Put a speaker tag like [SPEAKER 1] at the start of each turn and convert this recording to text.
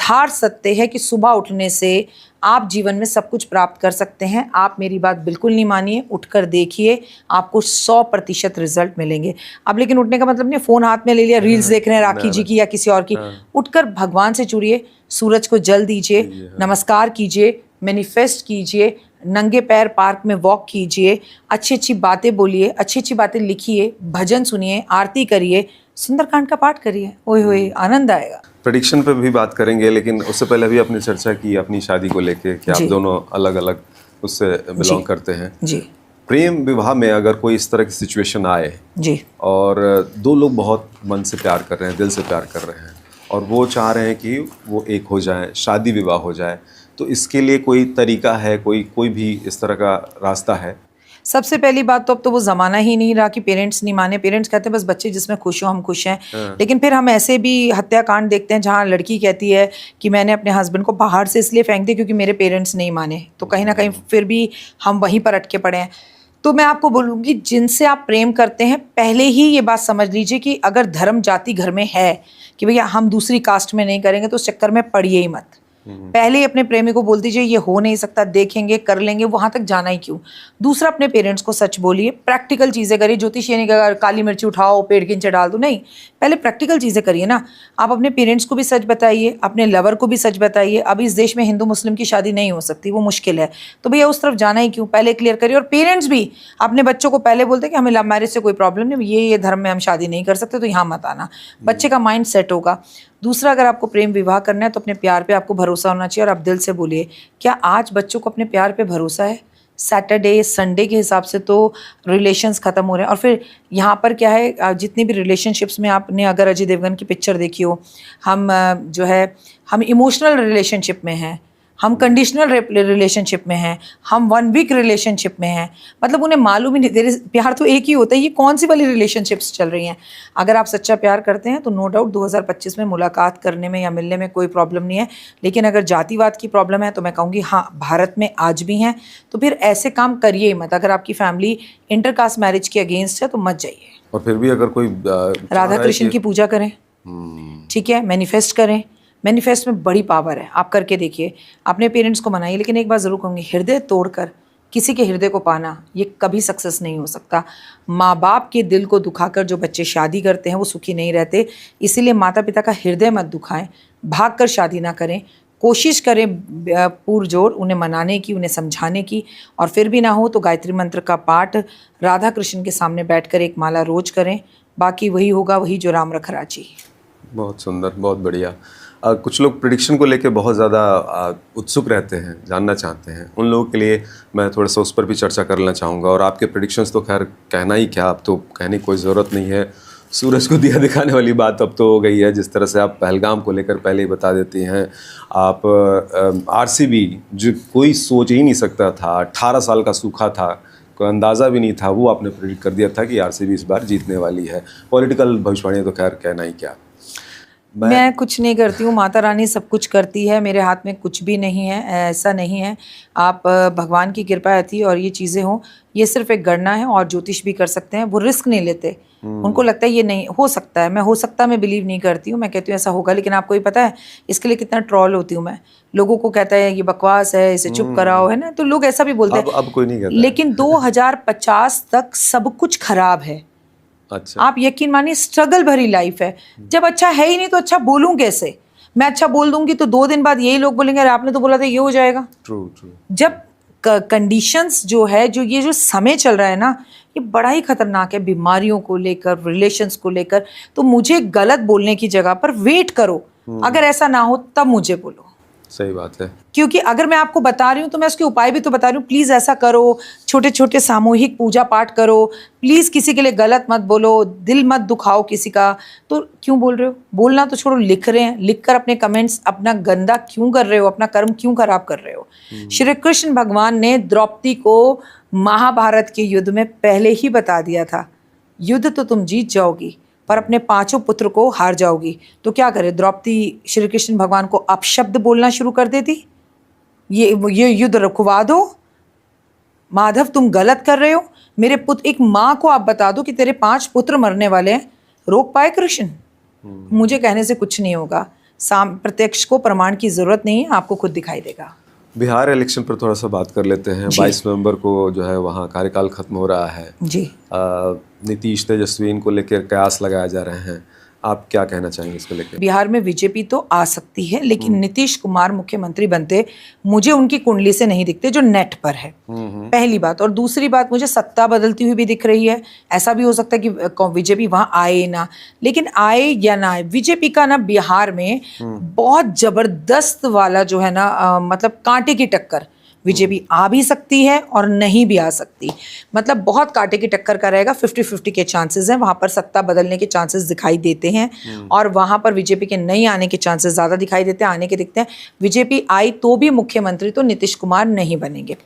[SPEAKER 1] यथार्थ सत्य है कि सुबह उठने से आप जीवन में सब कुछ प्राप्त कर सकते हैं। आप मेरी बात बिल्कुल नहीं मानिए, उठकर देखिए, आपको 100% रिजल्ट मिलेंगे। अब लेकिन उठने का मतलब नहीं फ़ोन हाथ में ले लिया, रील्स देख रहे हैं राखी जी की या किसी और की। उठकर भगवान से जुड़िए, सूरज को जल दीजिए, नमस्कार कीजिए, मैनिफेस्ट कीजिए, नंगे पैर पार्क में वॉक कीजिए, अच्छी अच्छी बातें बोलिए, अच्छी अच्छी बातें लिखिए, भजन सुनिए, आरती करिए, सुंदरकांड का पाठ करिए। ओए होए, आनंद आएगा।
[SPEAKER 2] प्रेडिक्शन पे भी बात करेंगे, लेकिन उससे पहले भी अपनी चर्चा की अपनी शादी को लेके कि आप दोनों अलग अलग उससे बिलोंग करते हैं
[SPEAKER 1] जी।
[SPEAKER 2] प्रेम विवाह में अगर कोई इस तरह की सिचुएशन आए
[SPEAKER 1] जी
[SPEAKER 2] और दो लोग बहुत मन से प्यार कर रहे हैं, दिल से प्यार कर रहे हैं और वो चाह रहे हैं कि वो एक हो जाए, शादी विवाह हो जाए, तो इसके लिए कोई तरीका है, कोई भी इस तरह का रास्ता है?
[SPEAKER 1] सबसे पहली बात तो अब तो वो ज़माना ही नहीं रहा कि पेरेंट्स नहीं माने। पेरेंट्स कहते हैं बस बच्चे जिसमें खुश हो हम खुश हैं। लेकिन फिर हम ऐसे भी हत्याकांड देखते हैं जहाँ लड़की कहती है कि मैंने अपने हस्बैंड को बाहर से इसलिए फेंक दिया क्योंकि मेरे पेरेंट्स नहीं माने। तो कहीं ना कहीं फिर भी हम वहीं पर अटके पड़े हैं। तो मैं आपको बोलूँगी, जिनसे आप प्रेम करते हैं पहले ही ये बात समझ लीजिए कि अगर धर्म जाति घर में है कि भैया हम दूसरी कास्ट में नहीं करेंगे, तो उस चक्कर में पड़िए ही मत। पहले ही अपने प्रेमी को बोल दीजिए ये हो नहीं सकता, देखेंगे कर लेंगे, वहां तक जाना ही क्यों। दूसरा, अपने पेरेंट्स को सच बोलिए, प्रैक्टिकल चीजें करिए। ज्योतिष ये नहीं कहा काली मिर्ची उठाओ पेड़ के नीचे डाल दो, नहीं, पहले प्रैक्टिकल चीजें करिए ना। आप अपने पेरेंट्स को भी सच बताइए, अपने लवर को भी सच बताइए। अब इस देश में हिंदू मुस्लिम की शादी नहीं हो सकती, वो मुश्किल है, तो भैया उस तरफ जाना ही क्यों, पहले क्लियर करिए। और पेरेंट्स भी अपने बच्चों को पहले बोलते कि हमें लव मैरिज से कोई प्रॉब्लम नहीं, ये धर्म में हम शादी नहीं कर सकते, तो यहाँ मत आना। बच्चे का माइंड सेट होगा। दूसरा, अगर आपको प्रेम विवाह करना है तो अपने प्यार पे आपको भरोसा होना चाहिए और आप दिल से बोलिए, क्या आज बच्चों को अपने प्यार पे भरोसा है? सैटरडे संडे के हिसाब से तो रिलेशंस ख़त्म हो रहे हैं। और फिर यहाँ पर क्या है, जितनी भी रिलेशनशिप्स में आपने अगर अजय देवगन की पिक्चर देखी हो, हम जो है हम इमोशनल रिलेशनशिप में हैं, हम कंडीशनल रिलेशनशिप में हैं, हम 1 वीक रिलेशनशिप में हैं। मतलब उन्हें मालूम ही नहीं, तेरे प्यार तो एक ही होता है, ये कौन सी वाली रिलेशनशिप्स चल रही हैं। अगर आप सच्चा प्यार करते हैं तो नो डाउट 2025 में मुलाकात करने में या मिलने में कोई प्रॉब्लम नहीं है। लेकिन अगर जातिवाद की प्रॉब्लम है तो मैं कहूँगी हाँ, भारत में आज भी हैं, तो फिर ऐसे काम करिए ही मत। अगर आपकी फैमिली इंटरकास्ट मैरिज के अगेंस्ट है तो मत जाइए।
[SPEAKER 2] और फिर भी अगर कोई
[SPEAKER 1] राधा कृष्ण की पूजा करें, ठीक है, मैनिफेस्ट करें। मैनिफेस्ट में बड़ी पावर है, आप करके देखिए, अपने पेरेंट्स को मनाइए। लेकिन एक बात ज़रूर कहूँगी, हृदय तोड़कर किसी के हृदय को पाना ये कभी सक्सेस नहीं हो सकता। माँ बाप के दिल को दुखाकर जो बच्चे शादी करते हैं वो सुखी नहीं रहते। इसीलिए माता पिता का हृदय मत दुखाएं, भाग कर शादी ना करें। कोशिश करें पुरजोर उन्हें मनाने की, उन्हें समझाने की। और फिर भी ना हो तो गायत्री मंत्र का पाठ राधा कृष्ण के सामने बैठकर एक माला रोज करें। बाकी वही होगा, वही जो राम रख राजी।
[SPEAKER 2] बहुत सुंदर, बहुत बढ़िया। कुछ लोग प्रेडिक्शन को लेके बहुत ज़्यादा उत्सुक रहते हैं, जानना चाहते हैं। उन लोगों के लिए मैं थोड़ा सा उस पर भी चर्चा करना चाहूँगा। और आपके प्रेडिक्शंस तो खैर कहना ही क्या, अब तो कहने की कोई ज़रूरत नहीं है। सूरज को दिया दिखाने वाली बात अब तो हो गई है। जिस तरह से आप पहलगाम को लेकर पहले ही बता देती हैं, आप आरसीबी जो कोई सोच ही नहीं सकता था, 18 साल का सूखा था, कोई अंदाज़ा भी नहीं था, वो आपने प्रेडिक्ट कर दिया था कि आरसीबी इस बार जीतने वाली है। पॉलिटिकल भविष्यवाणी तो खैर कहना ही क्या।
[SPEAKER 1] मैं कुछ नहीं करती हूँ, माता रानी सब कुछ करती है, मेरे हाथ में कुछ भी नहीं है, ऐसा नहीं है। आप भगवान की कृपा थी और ये चीज़ें हों, ये सिर्फ एक गणना है। और ज्योतिष भी कर सकते हैं, वो रिस्क नहीं लेते। उनको लगता है ये नहीं हो सकता है। मैं हो सकता मैं बिलीव नहीं करती हूँ, मैं कहती हूँ ऐसा होगा। लेकिन आपको ही पता है इसके लिए कितना ट्रॉल होती हूँ मैं। लोगों को कहता है ये बकवास है, इसे चुप कराओ, है ना, तो लोग ऐसा भी बोलते हैं।
[SPEAKER 2] अब कोई नहीं कहता।
[SPEAKER 1] लेकिन 2050 तक सब कुछ खराब है।
[SPEAKER 2] अच्छा,
[SPEAKER 1] आप यकीन मानिए, स्ट्रगल भरी लाइफ है। जब अच्छा है ही नहीं तो अच्छा बोलूं कैसे? मैं अच्छा बोल दूंगी तो 2 दिन बाद यही लोग बोलेंगे अरे आपने तो बोला था ये हो जाएगा।
[SPEAKER 2] ट्रू।
[SPEAKER 1] जब कंडीशंस जो है, जो ये जो समय चल रहा है ना, ये बड़ा ही खतरनाक है, बीमारियों को लेकर, रिलेशंस को लेकर। तो मुझे गलत बोलने की जगह पर वेट करो, अगर ऐसा ना हो तब मुझे बोलो।
[SPEAKER 2] सही बात है।
[SPEAKER 1] क्योंकि अगर मैं आपको बता रही हूँ तो मैं उसके उपाय भी तो बता रही हूँ। प्लीज़ ऐसा करो, छोटे छोटे सामूहिक पूजा पाठ करो, प्लीज़ किसी के लिए गलत मत बोलो, दिल मत दुखाओ किसी का। तो क्यों बोल रहे हो? बोलना तो छोड़ो, लिख रहे हैं, लिख कर अपने कमेंट्स अपना गंदा क्यों कर रहे हो? अपना कर्म क्यों खराब कर रहे हो? श्री कृष्ण भगवान ने द्रौपदी को महाभारत के युद्ध में पहले ही बता दिया था, युद्ध तो तुम जीत जाओगी पर अपने 5 पुत्र को हार जाओगी। तो क्या करे द्रौपदी? श्री कृष्ण भगवान को अपशब्द बोलना शुरू कर देती, ये युद्ध रुकवा दो, माधव तुम गलत कर रहे हो, मेरे पुत्र, एक माँ को आप बता दो कि तेरे 5 पुत्र मरने वाले हैं, रोक पाए कृष्ण? मुझे कहने से कुछ नहीं होगा। प्रत्यक्ष को प्रमाण की जरूरत नहीं है, आपको खुद दिखाई देगा।
[SPEAKER 2] बिहार इलेक्शन पर थोड़ा सा बात कर लेते हैं। 22 नवंबर को जो है वहाँ कार्यकाल खत्म हो रहा है
[SPEAKER 1] जी।
[SPEAKER 2] नीतीश तेजस्वी इनको लेकर कयास लगाए जा रहे हैं, आप क्या कहना चाहेंगे इसको लेकर?
[SPEAKER 1] बिहार में बीजेपी तो आ सकती है, लेकिन नीतीश कुमार मुख्यमंत्री बनते मुझे उनकी कुंडली से नहीं दिखते जो नेट पर है, पहली बात। और दूसरी बात, मुझे सत्ता बदलती हुई भी दिख रही है। ऐसा भी हो सकता है कि बीजेपी वहां आए ना, लेकिन आए या ना आए, बीजेपी का ना बिहार में बहुत जबरदस्त वाला जो है ना मतलब कांटे की टक्कर, बीजेपी आ भी सकती है और नहीं भी आ सकती, मतलब बहुत कांटे की टक्कर का रहेगा। 50-50 के चांसेस हैं, वहां पर सत्ता बदलने के चांसेस दिखाई देते हैं और वहां पर बीजेपी के नहीं आने के चांसेस ज्यादा दिखाई देते हैं, आने के दिखते हैं। बीजेपी आई तो भी मुख्यमंत्री तो नीतीश कुमार नहीं बनेंगे।